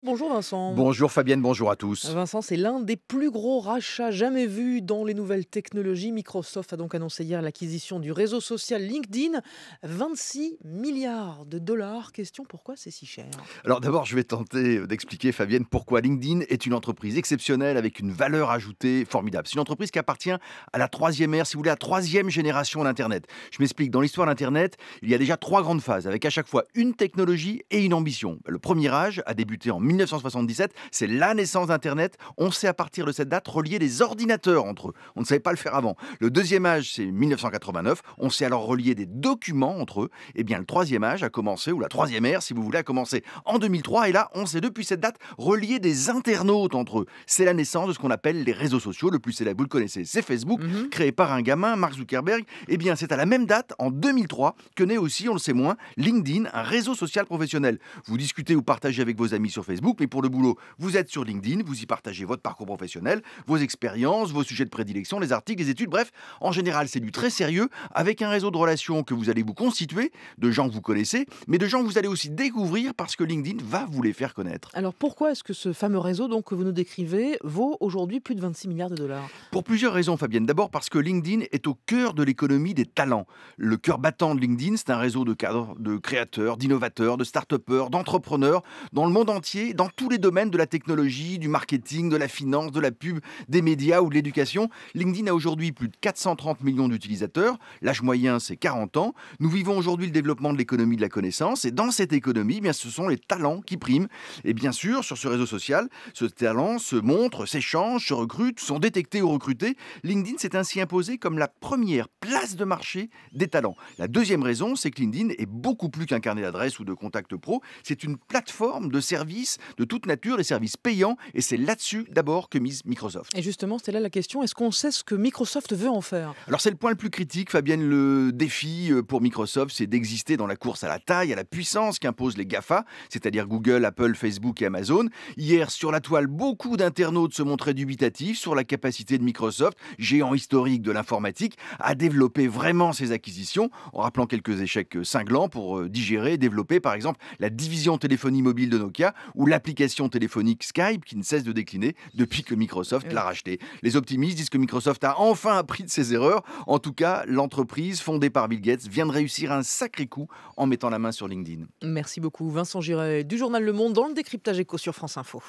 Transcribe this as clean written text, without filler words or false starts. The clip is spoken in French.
Bonjour Vincent. Bonjour Fabienne, bonjour à tous. Vincent, c'est l'un des plus gros rachats jamais vus dans les nouvelles technologies. Microsoft a donc annoncé hier l'acquisition du réseau social LinkedIn. 26 milliards de dollars. Question, pourquoi c'est si cher? Alors d'abord, je vais tenter d'expliquer, Fabienne, pourquoi LinkedIn est une entreprise exceptionnelle avec une valeur ajoutée formidable. C'est une entreprise qui appartient à la troisième ère, si vous voulez, la troisième génération d'Internet. Je m'explique, dans l'histoire d'Internet, il y a déjà trois grandes phases, avec à chaque fois une technologie et une ambition. Le premier âge a débuté en 1977, c'est la naissance d'Internet. On sait à partir de cette date relier les ordinateurs entre eux. On ne savait pas le faire avant. Le deuxième âge, c'est 1989. On sait alors relier des documents entre eux. Et bien le troisième âge a commencé, ou la troisième ère, si vous voulez, a commencé en 2003. Et là, on sait depuis cette date relier des internautes entre eux. C'est la naissance de ce qu'on appelle les réseaux sociaux. Le plus célèbre, vous le connaissez, c'est Facebook, créé par un gamin, Mark Zuckerberg. Et bien c'est à la même date, en 2003, que naît aussi, on le sait moins, LinkedIn, un réseau social professionnel. Vous discutez ou partagez avec vos amis sur Facebook, mais pour le boulot, vous êtes sur LinkedIn, vous y partagez votre parcours professionnel, vos expériences, vos sujets de prédilection, les articles, les études, bref, en général, c'est du très sérieux, avec un réseau de relations que vous allez vous constituer, de gens que vous connaissez, mais de gens que vous allez aussi découvrir parce que LinkedIn va vous les faire connaître. Alors pourquoi est-ce que ce fameux réseau donc, que vous nous décrivez vaut aujourd'hui plus de 26 milliards de dollars? Pour plusieurs raisons, Fabienne. D'abord parce que LinkedIn est au cœur de l'économie des talents. Le cœur battant de LinkedIn, c'est un réseau de cadres, de créateurs, d'innovateurs, de start-upers, d'entrepreneurs, dans le monde entier, dans tous les domaines de la technologie, du marketing, de la finance, de la pub, des médias ou de l'éducation. LinkedIn a aujourd'hui plus de 430 millions d'utilisateurs. L'âge moyen, c'est 40 ans. Nous vivons aujourd'hui le développement de l'économie de la connaissance. Et dans cette économie, eh bien, ce sont les talents qui priment. Et bien sûr, sur ce réseau social, ce talent se montre, s'échange, se recrute, sont détectés ou recrutés. LinkedIn s'est ainsi imposé comme la première place de marché des talents. La deuxième raison, c'est que LinkedIn est beaucoup plus qu'un carnet d'adresses ou de contacts pro. C'est une plateforme de services de toute nature, des services payants. Et c'est là-dessus d'abord que mise Microsoft. Et justement, c'était là la question. Est-ce qu'on sait ce que Microsoft veut en faire? Alors c'est le point le plus critique, Fabienne. Le défi pour Microsoft, c'est d'exister dans la course à la taille, à la puissance qu'imposent les GAFA, c'est-à-dire Google, Apple, Facebook et Amazon. Hier, sur la toile, beaucoup d'internautes se montraient dubitatifs sur la capacité de Microsoft, géant historique de l'informatique, à développer vraiment ses acquisitions, en rappelant quelques échecs cinglants pour digérer et développer par exemple la division téléphonie mobile de Nokia ou l'application téléphonique Skype qui ne cesse de décliner depuis que Microsoft l'a racheté. Les optimistes disent que Microsoft a enfin appris de ses erreurs. En tout cas, l'entreprise fondée par Bill Gates vient de réussir un sacré coup en mettant la main sur LinkedIn. Merci beaucoup Vincent Giret du journal Le Monde dans le décryptage éco sur France Info.